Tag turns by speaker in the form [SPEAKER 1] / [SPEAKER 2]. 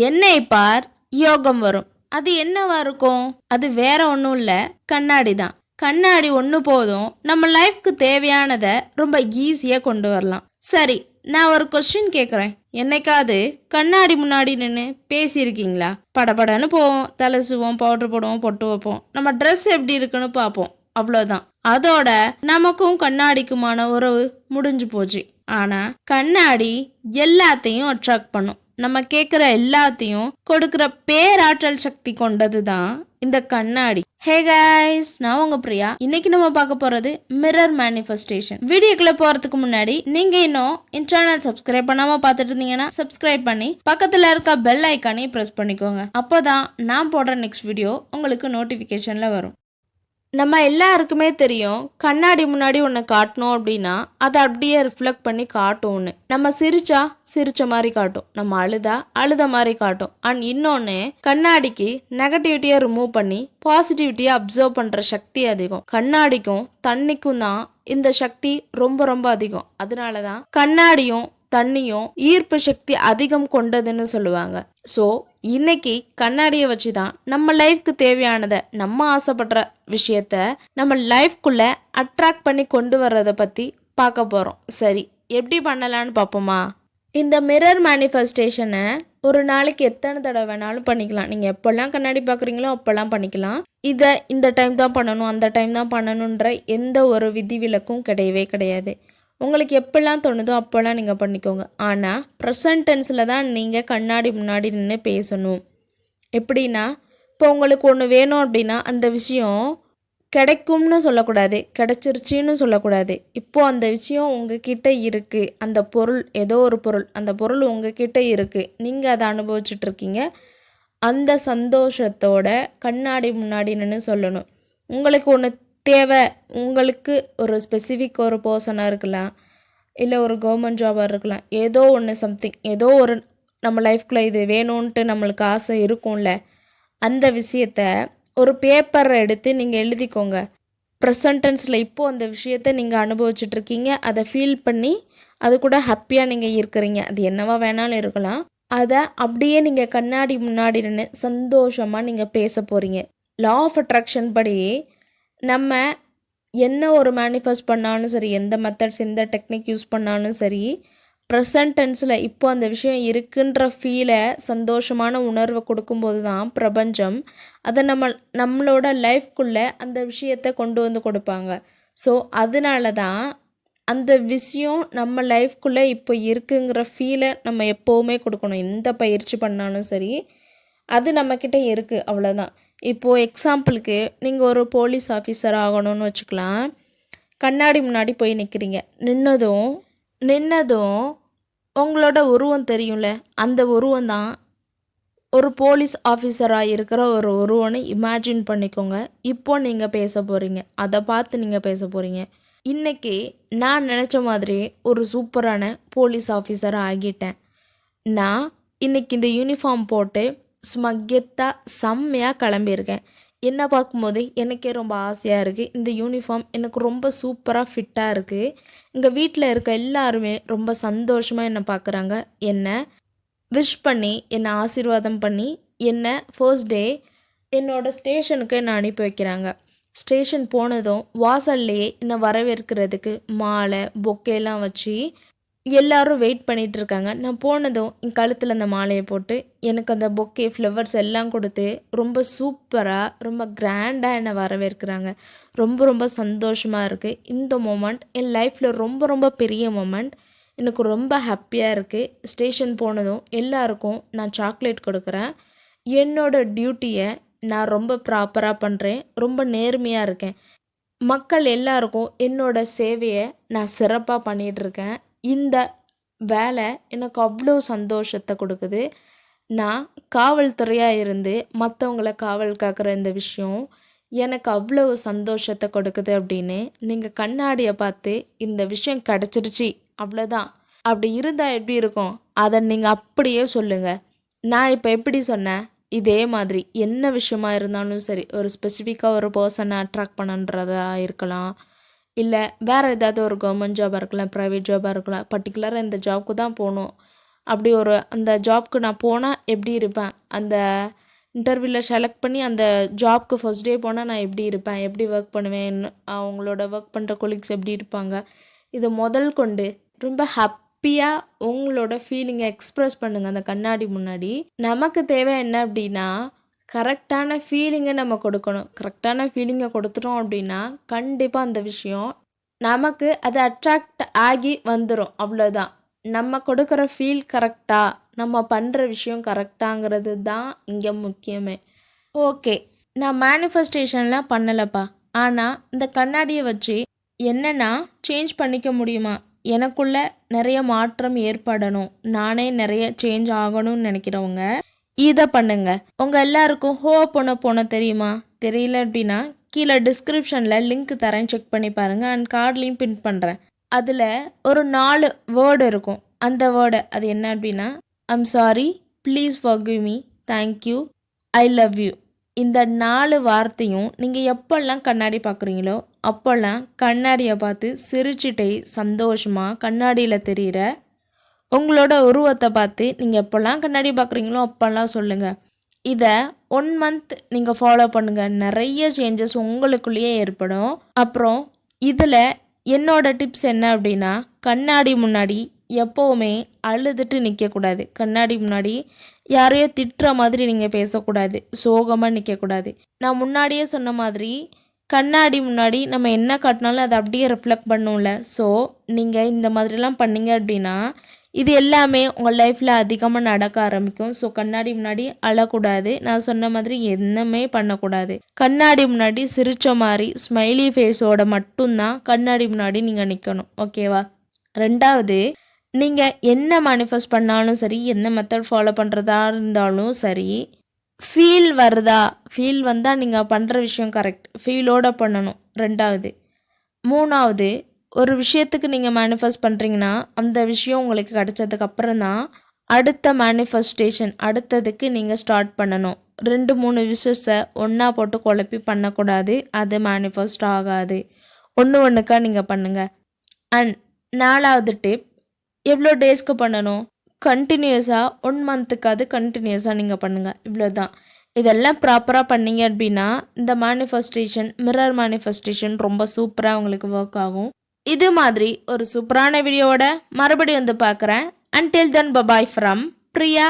[SPEAKER 1] என்னை பார் யோகம் வரும். அது என்னவா இருக்கும்? அது வேற ஒன்றும் இல்லை, கண்ணாடி தான். கண்ணாடி ஒன்று போதும், நம்ம லைஃப்க்கு தேவையானதை ரொம்ப ஈஸியாக கொண்டு வரலாம். சரி, நான் ஒரு கொஸ்டின் கேட்குறேன். என்னைக்காவது கண்ணாடி முன்னாடி நின்று பேசியிருக்கீங்களா? படபடன்னு போவோம், தலை சுவோம், பவுடர் போடுவோம், பொட்டு வைப்போம், நம்ம ட்ரெஸ் எப்படி இருக்குன்னு பார்ப்போம், அவ்வளோதான். அதோட நமக்கும் கண்ணாடிக்குமான உறவு முடிஞ்சு போச்சு. ஆனால் கண்ணாடி எல்லாத்தையும் அட்ராக்ட் பண்ணும். நம்ம கேட்குற எல்லாத்தையும் கொடுக்குற பேராற்றல் சக்தி கொண்டது தான் இந்த கண்ணாடி. ஹே கைஸ், நான் உங்க பிரியா. இன்னைக்கு நம்ம பார்க்க போறது மிரர் மேனிஃபெஸ்டேஷன். வீடியோக்குள்ள போறதுக்கு முன்னாடி நீங்க இன்னும் என் சேனல் சப்ஸ்கிரைப் பண்ணாம பார்த்துட்டு இருந்தீங்கன்னா சப்ஸ்கிரைப் பண்ணி பக்கத்துல இருக்க பெல் ஐக்கானையும் பிரஸ் பண்ணிக்கோங்க. அப்போதான் நான் போடுற நெக்ஸ்ட் வீடியோ உங்களுக்கு நோட்டிஃபிகேஷன்ல வரும். நம்ம எல்லாருக்குமே தெரியும், கண்ணாடி முன்னாடி ஒன்று காட்டணும் அப்படின்னா அதை அப்படியே ரிஃப்ளெக்ட் பண்ணி காட்டும்னு. நம்ம சிரிச்சா சிரிச்ச மாதிரி காட்டும், நம்ம அழுதா அழுத மாதிரி காட்டும். அண்ட் இன்னொன்று, கண்ணாடிக்கு நெகட்டிவிட்டியை ரிமூவ் பண்ணி பாசிட்டிவிட்டியை அப்சர்வ் பண்ணுற சக்தி அதிகம். கண்ணாடிக்கும் தண்ணிக்கும் தான் இந்த சக்தி ரொம்ப ரொம்ப அதிகம். அதனால தான் கண்ணாடியும் தண்ணியும் ஈர்ப்பு சக்தி அதிகம் கொண்டதுன்னு சொல்லுவாங்க. ஸோ இன்னைக்கு கண்ணாடியை வச்சு தான் நம்ம லைஃப்க்கு தேவையானதை, நம்ம ஆசைப்படுற விஷயத்த நம்ம லைஃப்குள்ள அட்ராக்ட் பண்ணி கொண்டு வர்றதை பற்றி பார்க்க போகிறோம். சரி, எப்படி பண்ணலான்னு பார்ப்போமா? இந்த மிரர் மேனிஃபெஸ்டேஷனை ஒரு நாளைக்கு எத்தனை தடவை வேணாலும் பண்ணிக்கலாம். நீங்கள் எப்போல்லாம் கண்ணாடி பார்க்குறீங்களோ அப்போல்லாம் பண்ணிக்கலாம். இதை இந்த டைம் தான் பண்ணணும், அந்த டைம் தான் பண்ணணுன்ற எந்த ஒரு விதிவிலக்கும் கிடையவே கிடையாது. உங்களுக்கு எப்பெல்லாம் தோணுதோ அப்போல்லாம் நீங்கள் பண்ணிக்கோங்க. ஆனால் ப்ரெசன்ட் டென்ஸில் தான் நீங்கள் கண்ணாடி முன்னாடி நின்று பேசணும். எப்படின்னா, இப்போ உங்களுக்கு ஒன்று வேணும் அப்படின்னா அந்த விஷயம் கிடைக்கும்னு சொல்லக்கூடாது, கிடைச்சிருச்சின்னு சொல்லக்கூடாது. இப்போது அந்த விஷயம் உங்ககிட்ட இருக்குது, அந்த பொருள் ஏதோ ஒரு பொருள், அந்த பொருள் உங்ககிட்ட இருக்குது, நீங்கள் அதை அனுபவிச்சுட்ருக்கீங்க. அந்த சந்தோஷத்தோட கண்ணாடி முன்னாடி நின்று சொல்லணும். உங்களுக்கு ஒன்று தேவை, உங்களுக்கு ஒரு ஸ்பெசிஃபிக் ஒரு பர்சனாக இருக்கலாம், இல்லை ஒரு கவர்மெண்ட் ஜாபாக இருக்கலாம், ஏதோ ஒன்று சம்திங், ஏதோ ஒரு நம்ம லைஃப்குள்ளே இது வேணும்ன்ட்டு நம்மளுக்கு ஆசை இருக்கும்ல. அந்த விஷயத்த ஒரு பேப்பரை எடுத்து நீங்கள் எழுதிக்கோங்க. ப்ரெசன்ட் டென்ஸில் இப்போது அந்த விஷயத்த நீங்கள் அனுபவிச்சுட்ருக்கீங்க, அதை ஃபீல் பண்ணி அது கூட ஹாப்பியாக நீங்கள் இருக்கிறீங்க. அது என்னவா வேணாலும் இருக்கலாம். அதை அப்படியே நீங்கள் கண்ணாடி முன்னாடி நின்று சந்தோஷமாக நீங்கள் பேச போகிறீங்க. லா ஆஃப் அட்ராக்ஷன் படி நம்ம என்ன ஒரு மேனிஃபெஸ்ட் பண்ணாலும் சரி, எந்த மெத்தட்ஸ் எந்த டெக்னிக் யூஸ் பண்ணாலும் சரி, ப்ரெசன்ட் டென்ஸில் இப்போ அந்த விஷயம் இருக்குன்ற ஃபீலை, சந்தோஷமான உணர்வை கொடுக்கும்போது தான் பிரபஞ்சம் அதை நம்மளோட லைஃப்குள்ளே அந்த விஷயத்தை கொண்டு வந்து கொடுப்பாங்க. ஸோ அதனால தான் அந்த விஷயம் நம்ம லைஃப்குள்ளே இப்போ இருக்குங்கிற ஃபீலை நம்ம எப்போவுமே கொடுக்கணும். எந்த பயிற்சி பண்ணாலும் சரி, அது நம்மக்கிட்ட இருக்குது, அவ்வளோதான். இப்போது எக்ஸாம்பிளுக்கு நீங்கள் ஒரு போலீஸ் ஆஃபீஸர் ஆகணும்னு வச்சுக்கலாம். கண்ணாடி முன்னாடி போய் நிற்கிறீங்க. நின்னதும் உங்களோட உருவம் தெரியும்ல, அந்த உருவம் தான் ஒரு போலீஸ் ஆஃபீஸராக இருக்கிற ஒரு உருவம்னு இமேஜின் பண்ணிக்கோங்க. இப்போ நீங்கள் பேச போகிறீங்க, அதை பார்த்து நீங்கள் பேச போகிறீங்க. இன்றைக்கி நான் நினச்ச மாதிரி ஒரு சூப்பரான போலீஸ் ஆஃபீஸராக ஆகிட்டேன். நான் இன்றைக்கி இந்த யூனிஃபார்ம் போட்டு ஸ்மக்கெத்தாக செம்மையாக கிளம்பியிருக்கேன். என்னை பார்க்கும்போது எனக்கே ரொம்ப ஆசையாக இருக்குது. இந்த யூனிஃபார்ம் எனக்கு ரொம்ப சூப்பராக ஃபிட்டாக இருக்குது. எங்கள் வீட்டில் இருக்க எல்லாருமே ரொம்ப சந்தோஷமாக என்னை பார்க்குறாங்க. என்னை விஷ் பண்ணி, என்னை ஆசீர்வாதம் பண்ணி, என்னை ஃபர்ஸ்ட் டே என்னோடய ஸ்டேஷனுக்கு என்னை அனுப்பி வைக்கிறாங்க. ஸ்டேஷன் போனதும் வாசல்லையே என்னை வரவேற்கிறதுக்கு மாலை பொக்கேலாம் வச்சு எல்லாரும் வெயிட் பண்ணிகிட்டு இருக்காங்க. நான் போனதும் என் கழுத்தில் அந்த மாலையை போட்டு எனக்கு அந்த பொக்கே ஃப்ளவர்ஸ் எல்லாம் கொடுத்து ரொம்ப சூப்பராக, ரொம்ப கிராண்டாக என்னை வரவேற்கிறாங்க. ரொம்ப ரொம்ப சந்தோஷமாக இருக்குது. இந்த மொமெண்ட் என் லைஃப்பில் ரொம்ப ரொம்ப பெரிய மொமெண்ட். எனக்கு ரொம்ப ஹாப்பியாக இருக்குது. ஸ்டேஷன் போனதும் எல்லாருக்கும் நான் சாக்லேட் கொடுக்குறேன். என்னோடய டியூட்டியை நான் ரொம்ப ப்ராப்பராக பண்ணுறேன், ரொம்ப நேர்மையாக இருக்கேன். மக்கள் எல்லாருக்கும் என்னோடய சேவையை நான் சிறப்பாக பண்ணிகிட்ருக்கேன். இந்த வேலை எனக்கு அவ்வளோ சந்தோஷத்தை கொடுக்குது. நான் காவல்துறையாக இருந்து மற்றவங்கள காவல் காக்கிற இந்த விஷயம் எனக்கு அவ்வளோ சந்தோஷத்தை கொடுக்குது அப்படின்னு நீங்கள் கண்ணாடியை பார்த்து இந்த விஷயம் கிடச்சிருச்சு அவ்வளோதான், அப்படி இருந்தால் எப்படி இருக்கும் அதை நீங்கள் அப்படியே சொல்லுங்கள். நான் இப்போ எப்படி சொன்னேன், இதே மாதிரி என்ன விஷயமா இருந்தாலும் சரி, ஒரு ஸ்பெசிஃபிக்காக ஒரு பர்சனை அட்ராக்ட் பண்ணுன்றதா இருக்கலாம், இல்லை வேறு ஏதாவது ஒரு கவர்மெண்ட் ஜாபாக இருக்கலாம், ப்ரைவேட் ஜாபாக இருக்கலாம், பர்டிகுலராக இந்த ஜாப்க்கு தான் போகணும் அப்படி ஒரு அந்த ஜாப்க்கு நான் போனால் எப்படி இருப்பேன், அந்த இன்டர்வியூவில் செலக்ட் பண்ணி அந்த ஜாப்க்கு ஃபர்ஸ்ட் டே போனால் நான் எப்படி இருப்பேன், எப்படி ஒர்க் பண்ணுவேன், அவங்களோட ஒர்க் பண்ணுற கொலீக்ஸ் எப்படி இருப்பாங்க, இது முதல் கொண்டு ரொம்ப ஹாப்பியாக உங்களோட ஃபீலிங்கை எக்ஸ்ப்ரெஸ் பண்ணுங்கள் அந்த கண்ணாடி முன்னாடி. நமக்கு தேவை என்ன அப்படின்னா, கரெக்டான ஃபீலிங்கை நம்ம கொடுக்கணும். கரெக்டான ஃபீலிங்கை கொடுத்துட்டோம் அப்படின்னா கண்டிப்பாக அந்த விஷயம் நமக்கு அது அட்ராக்ட் ஆகி வந்துடும். அவ்வளோதான். நம்ம கொடுக்குற ஃபீல் கரெக்டாக, நம்ம பண்ணுற விஷயம் கரெக்டாங்கிறது தான் இங்கே முக்கியமே. ஓகே, நான் மேனிஃபெஸ்டேஷன்லாம் பண்ணலப்பா, ஆனால் இந்த கண்ணாடியை வச்சு என்னென்னா சேஞ்ச் பண்ணிக்க முடியுமா, எனக்குள்ள நிறைய மாற்றம் ஏற்படணும், நானே நிறைய சேஞ்ச் ஆகணும்னு நினைக்கிறவங்க இதை பண்ணுங்க. உங்கள் எல்லாருக்கும் போன தெரியுமா? தெரியல அப்படின்னா கீழே டிஸ்கிரிப்ஷனில் லிங்க் தரேன், செக் பண்ணி பாருங்கள். அண்ட் கார்ட்லேயும் பின் பண்ணுறேன். அதில் ஒரு 4 வேர்டு இருக்கும். அந்த வேர்டு அது என்ன அப்படின்னா, I'm sorry, please forgive me, thank you, I love you. இந்த 4 வார்த்தையும் நீங்கள் எப்போல்லாம் கண்ணாடி பார்க்குறீங்களோ அப்போல்லாம் கண்ணாடியை பார்த்து சிரிச்சிட்டே சந்தோஷமாக கண்ணாடியில் தெரிகிற உங்களோட உருவத்தை பார்த்து நீங்கள் எப்போல்லாம் கண்ணாடி பார்க்குறீங்களோ அப்போல்லாம் சொல்லுங்கள். இதை 1 மந்த் நீங்கள் ஃபாலோ பண்ணுங்கள். நிறைய சேஞ்சஸ் உங்களுக்குள்ளேயே ஏற்படும். அப்புறம் இதில் என்னோட டிப்ஸ் என்ன அப்படின்னா, கண்ணாடி முன்னாடி எப்போவுமே அழுதுட்டு நிற்கக்கூடாது. கண்ணாடி முன்னாடி யாரையோ திட்டுற மாதிரி நீங்கள் பேசக்கூடாது, சோகமாக நிற்கக்கூடாது. நான் முன்னாடியே சொன்ன மாதிரி கண்ணாடி முன்னாடி நம்ம என்ன காட்டினாலும் அதை அப்படியே ரிஃப்ளெக்ட் பண்ணும்ல. ஸோ நீங்கள் இந்த மாதிரிலாம் பண்ணீங்க அப்படின்னா இது எல்லாமே உங்கள் லைஃப்பில் அதிகமாக நடக்க ஆரம்பிக்கும். ஸோ கண்ணாடி முன்னாடி அழக்கூடாது. நான் சொன்ன மாதிரி என்னமே பண்ணக்கூடாது. கண்ணாடி முன்னாடி சிரித்த மாதிரி ஸ்மைலி ஃபேஸோட மட்டும்தான் கண்ணாடி முன்னாடி நீங்கள் நிற்கணும். ஓகேவா? 2வது, நீங்கள் என்ன மேனிஃபெஸ்ட் பண்ணாலும் சரி, என்ன மெத்தட் ஃபாலோ பண்ணுறதா இருந்தாலும் சரி, ஃபீல் வருதா, ஃபீல் வந்தால் நீங்கள் பண்ணுற விஷயம் கரெக்ட், ஃபீலோட பண்ணணும். 2வது. 3வது, ஒரு விஷயத்துக்கு நீங்கள் மேனிஃபெஸ்ட் பண்ணுறீங்கன்னா அந்த விஷயம் உங்களுக்கு கிடைச்சதுக்கப்புறம் தான் அடுத்த மேனிஃபெஸ்டேஷன் அடுத்ததுக்கு நீங்கள் ஸ்டார்ட் பண்ணணும். 2-3 விஷயத்தை ஒன்றா போட்டு குழப்பி பண்ணக்கூடாது. அது மேனிஃபெஸ்ட் ஆகாது. ஒன்றுக்கா நீங்கள் பண்ணுங்கள். அண்ட் 4வது டிப், எவ்வளோ டேஸ்க்கு பண்ணணும்? கண்டினியூஸாக 1 மந்த்துக்காவது கண்டினியூஸாக நீங்கள் பண்ணுங்கள். இவ்வளோ தான். இதெல்லாம் ப்ராப்பராக பண்ணீங்க அப்படின்னா இந்த மேனிஃபெஸ்டேஷன், மிரர் மேனிஃபெஸ்டேஷன் ரொம்ப சூப்பராக உங்களுக்கு ஒர்க் ஆகும். இது மாதிரி ஒரு சூப்பரான வீடியோவோட மறுபடியும் வந்து பார்க்குறேன். Until then, bye-bye from Priya.